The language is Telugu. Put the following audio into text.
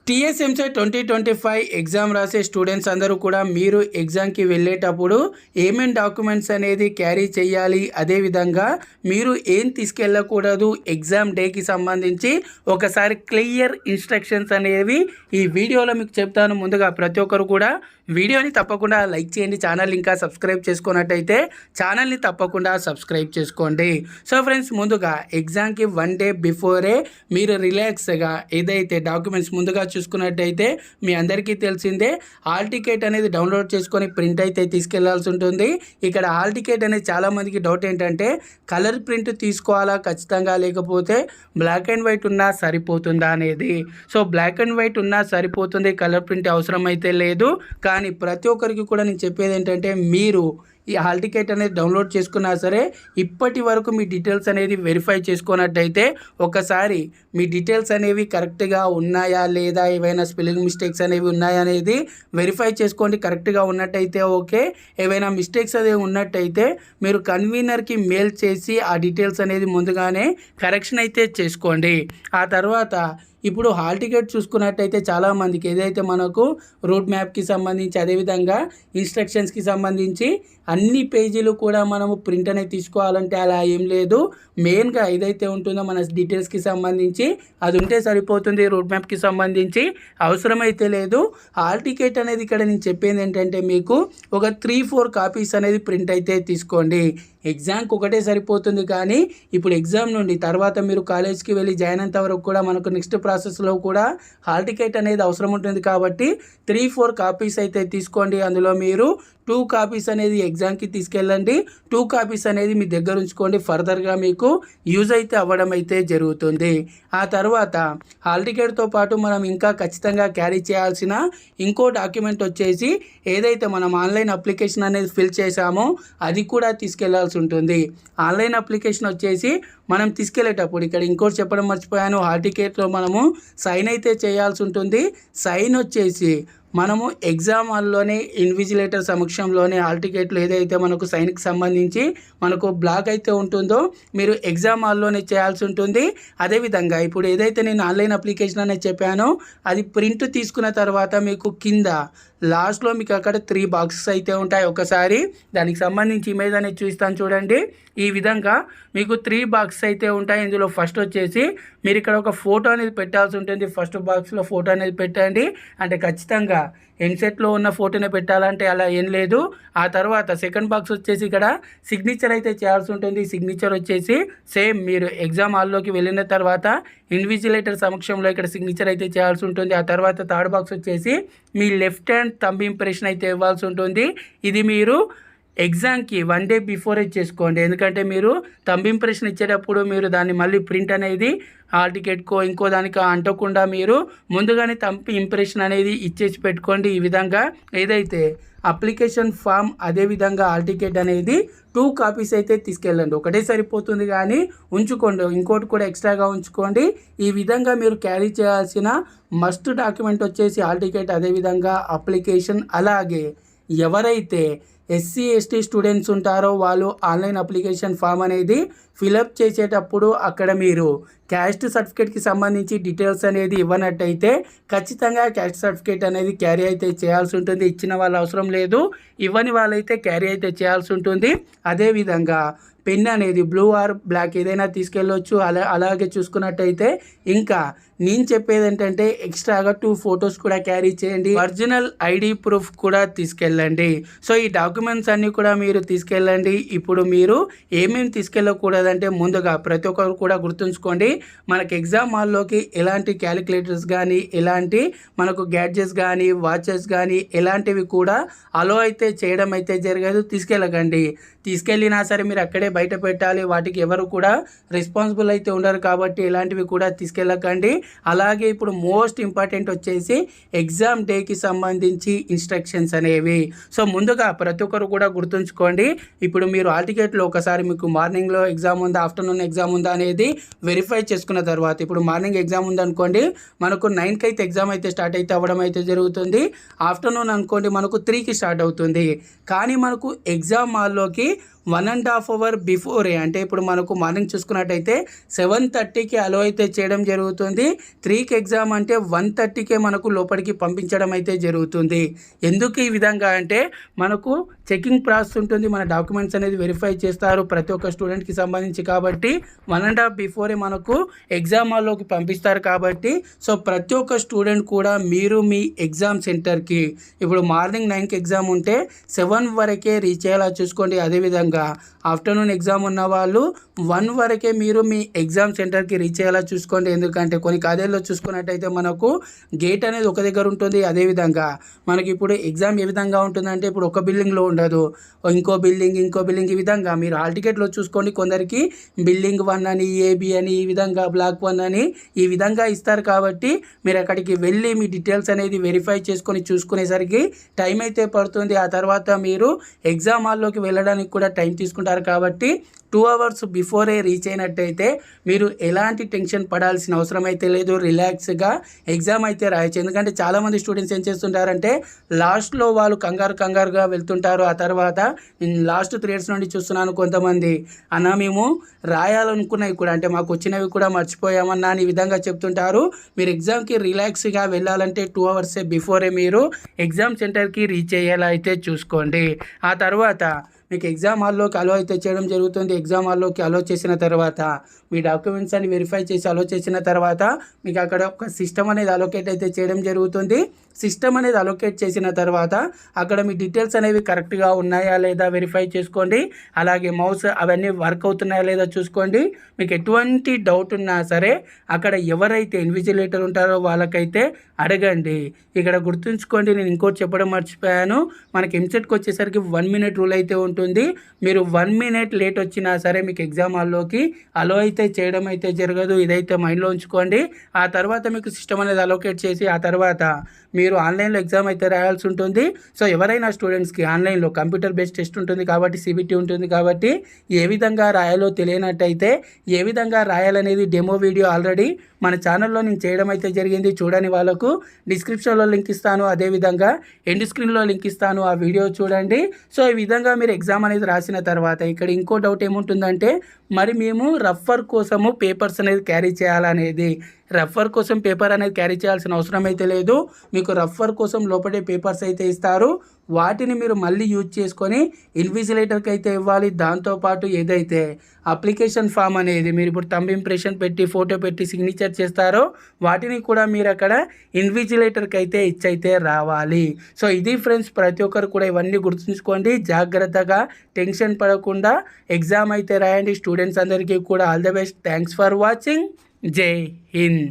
టీఎస్ఎంసెట్ 2025 ఎగ్జామ్ రాసే స్టూడెంట్స్ అందరూ కూడా మీరు ఎగ్జామ్కి వెళ్ళేటప్పుడు ఏమేం డాక్యుమెంట్స్ అనేది క్యారీ చేయాలి, అదేవిధంగా మీరు ఏం తీసుకెళ్ళకూడదు ఎగ్జామ్ డేకి సంబంధించి ఒకసారి క్లియర్ ఇన్స్ట్రక్షన్స్ అనేవి ఈ వీడియోలో మీకు చెప్తాను. ముందుగా ప్రతి ఒక్కరు కూడా వీడియోని తప్పకుండా లైక్ చేయండి. ఛానల్ ఇంకా సబ్స్క్రైబ్ చేసుకున్నట్టయితే ఛానల్ని తప్పకుండా సబ్స్క్రైబ్ చేసుకోండి. సో ఫ్రెండ్స్, ముందుగా ఎగ్జామ్కి 1 డే బిఫోరే మీరు రిలాక్స్గా ఏదైతే డాక్యుమెంట్స్ ముందుగా చూసుకున్నట్టయితే మీ అందరికీ తెలిసిందే హాల్ టికెట్ అనేది డౌన్లోడ్ చేసుకొని ప్రింట్ అయితే తీసుకెళ్లాల్సి ఉంటుంది. ఇక్కడ హాల్ టికెట్ అనేది చాలామందికి డౌట్ ఏంటంటే కలర్ ప్రింట్ తీసుకోవాలా ఖచ్చితంగా, లేకపోతే బ్లాక్ అండ్ వైట్ ఉన్నా సరిపోతుందా అనేది. సో బ్లాక్ అండ్ వైట్ ఉన్నా సరిపోతుంది, కలర్ ప్రింట్ అవసరం అయితే లేదు. కానీ ప్రతి ఒక్కరికి కూడా నేను చెప్పేది ఏంటంటే మీరు ఈ హాల్ టికెట్ అనేది డౌన్లోడ్ చేసుకున్నా సరే ఇప్పటి వరకు మీ డీటెయిల్స్ అనేది వెరిఫై చేసుకున్నట్టయితే ఒకసారి మీ డీటెయిల్స్ అనేవి కరెక్ట్గా ఉన్నాయా లేదా, ఏవైనా స్పెల్లింగ్ మిస్టేక్స్ అనేవి ఉన్నాయా అనేది వెరిఫై చేసుకోండి. కరెక్ట్గా ఉన్నట్టయితే ఓకే, ఏవైనా మిస్టేక్స్ అనేవి ఉన్నట్టయితే మీరు కన్వీనర్కి మెయిల్ చేసి ఆ డీటెయిల్స్ అనేది ముందుగానే కరెక్షన్ అయితే చేసుకోండి. ఆ తర్వాత ఇప్పుడు హాల్ టికెట్ చూసుకున్నట్టయితే చాలామందికి ఏదైతే మనకు రూట్ మ్యాప్కి సంబంధించి, అదేవిధంగా ఇన్స్ట్రక్షన్స్కి సంబంధించి అన్ని పేజీలు కూడా మనము ప్రింట్ అనేది తీసుకోవాలంటే అలా ఏం లేదు. మెయిన్గా ఏదైతే ఉంటుందో మన డీటెయిల్స్కి సంబంధించి అది ఉంటే సరిపోతుంది. రూట్ మ్యాప్కి సంబంధించి అవసరమైతే లేదు. హాల్ టికెట్ అనేది ఇక్కడ నేను చెప్పేది ఏంటంటే మీకు ఒక 3-4 కాపీస్ అనేది ప్రింట్ అయితే తీసుకోండి. ఎగ్జామ్కి ఒకటే సరిపోతుంది. కానీ ఇప్పుడు ఎగ్జామ్ నుండి తర్వాత మీరు కాలేజ్కి వెళ్ళి జాయిన్ అయినంత వరకు కూడా మనకు నెక్స్ట్ ప్రాసెస్లో కూడా హాల్ టికెట్ అనేది అవసరం ఉంటుంది. కాబట్టి 3-4 కాపీస్ అయితే తీసుకోండి. అందులో మీరు 2 కాపీస్ అనేది ఎగ్జామ్కి తీసుకెళ్ళండి. 2 కాపీస్ అనేది మీ దగ్గర ఉంచుకోండి. ఫర్దర్గా మీకు యూజ్ అయితే అవ్వడం అయితే జరుగుతుంది. ఆ తర్వాత హాల్ టికెట్తో పాటు మనం ఇంకా ఖచ్చితంగా క్యారీ చేయాల్సిన ఇంకో డాక్యుమెంట్ వచ్చేసి ఏదైతే మనం ఆన్లైన్ అప్లికేషన్ అనేది ఫిల్ చేసామో అది కూడా తీసుకెళ్లాల్సి ఉంటుంది. ఆన్లైన్ అప్లికేషన్ వచ్చేసి మనం తీసుకెళ్లేటప్పుడు ఇక్కడ ఇంకోటి చెప్పడం మర్చిపోయాను, హాల్ టికెట్లో మనము సైన్ అయితే చేయాల్సి ఉంటుంది. సైన్ వచ్చేసి మనము ఎగ్జామ్ హాల్లోనే ఇన్విజిలేటర్ సమక్షంలోనే హాల్ టికెట్లు ఏదైతే మనకు సైన్కి సంబంధించి మనకు బ్లాక్ అయితే ఉంటుందో మీరు ఎగ్జామ్ హాల్లోనే చేయాల్సి ఉంటుంది. అదేవిధంగా ఇప్పుడు ఏదైతే నేను ఆన్లైన్ అప్లికేషన్ అనేది చెప్పానో అది ప్రింట్ తీసుకున్న తర్వాత మీకు కింద లాస్ట్లో మీకు అక్కడ 3 బాక్సెస్ అయితే ఉంటాయి. ఒకసారి దానికి సంబంధించి ఇమేజ్ అనేది చూస్తాను చూడండి. ఈ విధంగా మీకు 3 బాక్సెస్ అయితే ఉంటాయి. ఇందులో ఫస్ట్ వచ్చేసి మీరు ఇక్కడ ఒక ఫోటో అనేది పెట్టాల్సి ఉంటుంది. ఫస్ట్ బాక్స్లో ఫోటో అనేది పెట్టండి. అంటే ఖచ్చితంగా ఎంసెట్లో ఉన్న ఫోటోనే పెట్టాలంటే అలా ఏం లేదు. ఆ తర్వాత సెకండ్ బాక్స్ వచ్చేసి ఇక్కడ సిగ్నేచర్ అయితే చేయాల్సి ఉంటుంది. సిగ్నేచర్ వచ్చేసి సేమ్ మీరు ఎగ్జామ్ హాల్లోకి వెళ్ళిన తర్వాత ఇన్విజిలేటర్ సమక్షంలో ఇక్కడ సిగ్నేచర్ అయితే చేయాల్సి ఉంటుంది. ఆ తర్వాత థర్డ్ బాక్స్ వచ్చేసి మీ లెఫ్ట్ హ్యాండ్ థంబ్ ఇంప్రెషన్ అయితే ఇవ్వాల్సి ఉంటుంది. ఇది మీరు ఎగ్జామ్కి 1 డే బిఫోరే చేసుకోండి. ఎందుకంటే మీరు థంబ్ ఇంప్రెషన్ ఇచ్చేటప్పుడు మీరు దాన్ని మళ్ళీ ప్రింట్ అనేది హాల్ టికెట్కో ఇంకో దానికి అంటకుండా మీరు ముందుగానే థంబ్ ఇంప్రెషన్ అనేది ఇచ్చేసి పెట్టుకోండి. ఈ విధంగా ఏదైతే అప్లికేషన్ ఫామ్ అదేవిధంగా హాల్ టికెట్ అనేది 2 కాపీస్ అయితే తీసుకెళ్ళండి. ఒకటే సరిపోతుంది కానీ ఉంచుకోండి, ఇంకోటి కూడా ఎక్స్ట్రాగా ఉంచుకోండి. ఈ విధంగా మీరు క్యారీ చేయాల్సిన మస్ట్ డాక్యుమెంట్ వచ్చేసి హాల్ టికెట్, అదేవిధంగా అప్లికేషన్. అలాగే ఎవరైతే SC ST స్టూడెంట్స్ ఉంటారో వాళ్ళు ఆన్లైన్ అప్లికేషన్ ఫామ్ అనేది ఫిలప్ చేసేటప్పుడు అక్కడ మీరు క్యాస్ట్ సర్టిఫికేట్కి సంబంధించి డీటెయిల్స్ అనేది ఇవ్వనట్టయితే ఖచ్చితంగా క్యాస్ట్ సర్టిఫికేట్ అనేది క్యారీ అయితే చేయాల్సి ఉంటుంది. ఇచ్చిన వాళ్ళు అవసరం లేదు, ఇవ్వని వాళ్ళైతే క్యారీ అయితే చేయాల్సి ఉంటుంది. అదేవిధంగా పెన్ అనేది బ్లూ ఆర్ బ్లాక్ ఏదైనా తీసుకెళ్ళొచ్చు. అలాగే చూసుకున్నట్టయితే ఇంకా నేను చెప్పేది ఏంటంటే ఎక్స్ట్రాగా 2 ఫొటోస్ కూడా క్యారీ చేయండి. ఒరిజినల్ ID ప్రూఫ్ కూడా తీసుకెళ్ళండి. సో ఈ డాక్యుమెంట్స్ అన్నీ కూడా మీరు తీసుకెళ్ళండి. ఇప్పుడు మీరు ఏమేమి తీసుకెళ్ళకూడదంటే ముందుగా ప్రతి ఒక్కరు కూడా గుర్తుంచుకోండి, మనకి ఎగ్జామ్ హాల్లోకి ఎలాంటి క్యాలిక్యులేటర్స్ కానీ ఎలాంటి మనకు గ్యాడ్జెట్స్ కానీ వాచెస్ కానీ ఎలాంటివి కూడా అలో అయితే చేయడం అయితే జరగదు. తీసుకెళ్ళకండి. తీసుకెళ్ళినా సరే మీరు అక్కడే బయట పెట్టాలి. వాటికి ఎవరు కూడా రెస్పాన్సిబుల్ అయితే ఉండరు. కాబట్టి ఎలాంటివి కూడా తీసుకెళ్ళకండి. అలాగే ఇప్పుడు మోస్ట్ ఇంపార్టెంట్ వచ్చేసి ఎగ్జామ్ డేకి సంబంధించి ఇన్స్ట్రక్షన్స్ అనేవి. సో ముందుగా ప్రతి ఒక్కరు కూడా గుర్తుంచుకోండి, ఇప్పుడు మీరు హాల్ టికెట్లో ఒకసారి మీకు మార్నింగ్లో ఎగ్జామ్ ఉందా ఆఫ్టర్నూన్ ఎగ్జామ్ ఉందా అనేది వెరిఫై చేసుకున్న తర్వాత ఇప్పుడు మార్నింగ్ ఎగ్జామ్ ఉందనుకోండి మనకు 9కి అయితే ఎగ్జామ్ అయితే స్టార్ట్ అయితే అవ్వడం అయితే జరుగుతుంది. ఆఫ్టర్నూన్ అనుకోండి మనకు 3కి స్టార్ట్ అవుతుంది. కానీ మనకు ఎగ్జామ్ హాల్లోకి 1.5 అవర్ బిఫోరే, అంటే ఇప్పుడు మనకు మార్నింగ్ చూసుకున్నట్టయితే 7:30కి అలో అయితే చేయడం జరుగుతుంది. 3కి ఎగ్జామ్ అంటే 1:30కే మనకు లోపలికి పంపించడం అయితే జరుగుతుంది. ఎందుకు ఈ విధంగా అంటే మనకు చెకింగ్ ప్రాసెస్ ఉంటుంది, మన డాక్యుమెంట్స్ అనేది వెరిఫై చేస్తారు ప్రతి ఒక్క స్టూడెంట్కి సంబంధించి. కాబట్టి 1.5 బిఫోరే మనకు ఎగ్జామ్ హాల్లోకి పంపిస్తారు. కాబట్టి సో ప్రతి ఒక్క స్టూడెంట్ కూడా మీరు మీ ఎగ్జామ్ సెంటర్కి ఇప్పుడు మార్నింగ్ 9కి ఎగ్జామ్ ఉంటే 7 వరకే రీచ్ అయ్యేలా చూసుకోండి. అదేవిధంగా ఆఫ్టర్నూన్ ఎగ్జామ్ ఉన్న వాళ్ళు 1 వరకే మీరు మీ ఎగ్జామ్ సెంటర్కి రీచ్ అయ్యేలా చూసుకోండి. ఎందుకంటే కొన్ని కాలేజీలో చూసుకున్నట్టయితే మనకు గేట్ అనేది ఒక దగ్గర ఉంటుంది. అదేవిధంగా మనకి ఇప్పుడు ఎగ్జామ్ ఏ విధంగా ఉంటుందంటే ఇప్పుడు ఒక బిల్డింగ్లో ఉండదు, ఇంకో బిల్డింగ్ ఈ విధంగా మీరు హాల్ టికెట్లో చూసుకోండి. కొందరికి బిల్డింగ్ 1 అని, ఏబి అని, ఈ విధంగా బ్లాక్ 1 అని ఈ విధంగా ఇస్తారు. కాబట్టి మీరు అక్కడికి వెళ్ళి మీ డీటెయిల్స్ అనేది వెరిఫై చేసుకొని చూసుకునేసరికి టైం అయితే పడుతుంది. ఆ తర్వాత మీరు ఎగ్జామ్ హాల్లోకి వెళ్ళడానికి కూడా టైం తీసుకుంటారు. కాబట్టి 2 అవర్స్ బిఫోరే రీచ్ అయినట్టయితే మీరు ఎలాంటి టెన్షన్ పడాల్సిన అవసరం అయితే లేదు. రిలాక్స్గా ఎగ్జామ్ అయితే రాయొచ్చు. ఎందుకంటే చాలామంది స్టూడెంట్స్ ఏం చేస్తుంటారంటే లాస్ట్లో వాళ్ళు కంగారుగా వెళ్తుంటారు. ఆ తర్వాత లాస్ట్ 3 ఇయర్స్ నుండి చూస్తున్నాను కొంతమంది, అన్న మేము రాయాలనుకున్నవి కూడా అంటే మాకు వచ్చినవి కూడా మర్చిపోయామన్నా అని ఈ విధంగా చెప్తుంటారు. మీరు ఎగ్జామ్కి రిలాక్స్గా వెళ్ళాలంటే 2 అవర్సే బిఫోరే మీరు ఎగ్జామ్ సెంటర్కి రీచ్ అయ్యేలా అయితే చూసుకోండి. ఆ తర్వాత మీకు ఎగ్జామ్ హాల్లోకి అలో అయితే చేయడం జరుగుతుంది. ఎగ్జామ్ హాల్లోకి అలో చేసిన తర్వాత మీ డాక్యుమెంట్స్ అని వెరిఫై చేసి అలో చేసిన తర్వాత మీకు అక్కడ ఒక సిస్టమ్ అనేది అలొకేట్ అయితే చేయడం జరుగుతుంది. సిస్టమ్ అనేది అలొకేట్ చేసిన తర్వాత అక్కడ మీ డీటెయిల్స్ అనేవి కరెక్ట్గా ఉన్నాయా లేదా వెరిఫై చేసుకోండి. అలాగే మౌస్ అవన్నీ వర్క్ అవుతున్నాయా లేదా చూసుకోండి. మీకు ఎటువంటి డౌట్ ఉన్నా సరే అక్కడ ఎవరైతే ఇన్విజిలేటర్ ఉంటారో వాళ్ళకైతే అడగండి. ఇక్కడ గుర్తుంచుకోండి, నేను ఇంకోటి చెప్పడం మర్చిపోయాను. మనకి ఎంసెట్కి వచ్చేసరికి 1 మినిట్ రూల్ అయితే ఉంటుంది. మీరు 1 మినిట్ లేట్ వచ్చినా సరే మీకు ఎగ్జామ్ హాల్లోకి అలో అయితే చేయడం అయితే జరగదు. ఇదైతే మైండ్లో ఉంచుకోండి. ఆ తర్వాత మీకు సిస్టమ్ అనేది అలొకేట్ చేసి ఆ తర్వాత మీరు ఆన్లైన్లో ఎగ్జామ్ అయితే రాయాల్సి ఉంటుంది. సో ఎవరైనా స్టూడెంట్స్కి ఆన్లైన్లో కంప్యూటర్ బేస్డ్ టెస్ట్ ఉంటుంది కాబట్టి సిబిటి ఉంటుంది. కాబట్టి ఏ విధంగా రాయాలో తెలియనట్టయితే ఏ విధంగా రాయాలనేది డెమో వీడియో ఆల్రెడీ మన ఛానల్లో నేను చేయడం అయితే జరిగింది. చూడని వాళ్ళకు డిస్క్రిప్షన్లో లింక్ ఇస్తాను, అదేవిధంగా ఎండ్ స్క్రీన్లో లింక్ ఇస్తాను, ఆ వీడియో చూడండి. సో ఈ విధంగా మీరు ఎగ్జామ్ అనేది రాసిన తర్వాత ఇక్కడ ఇంకో డౌట్ ఏముంటుందంటే మరి మేము రఫర్ కోసము పేపర్స్ అనేది క్యారీ చేయాలనేది. రఫర్ కోసం పేపర్ అనేది క్యారీ చేయాల్సిన అవసరం అయితే లేదు. మీకు రఫర్ కోసం లోపడే పేపర్స్ అయితే ఇస్తారు. వాటిని మీరు మళ్ళీ యూజ్ చేసుకొని ఇన్విజిలేటర్కి అయితే ఇవ్వాలి. దాంతోపాటు ఏదైతే అప్లికేషన్ ఫామ్ అనేది మీరు ఇప్పుడు థంబ్ ఇంప్రెషన్ పెట్టి ఫోటో పెట్టి సిగ్నేచర్ చేస్తారో వాటిని కూడా మీరు అక్కడ ఇన్విజిలేటర్కి అయితే ఇచ్చైతే రావాలి. సో ఇది ఫ్రెండ్స్, ప్రతి ఒక్కరు కూడా ఇవన్నీ గుర్తుంచుకోండి. జాగ్రత్తగా టెన్షన్ పడకుండా ఎగ్జామ్ అయితే రాయండి. స్టూడెంట్స్ అందరికీ కూడా all the best. Thanks for watching. జై హింద్.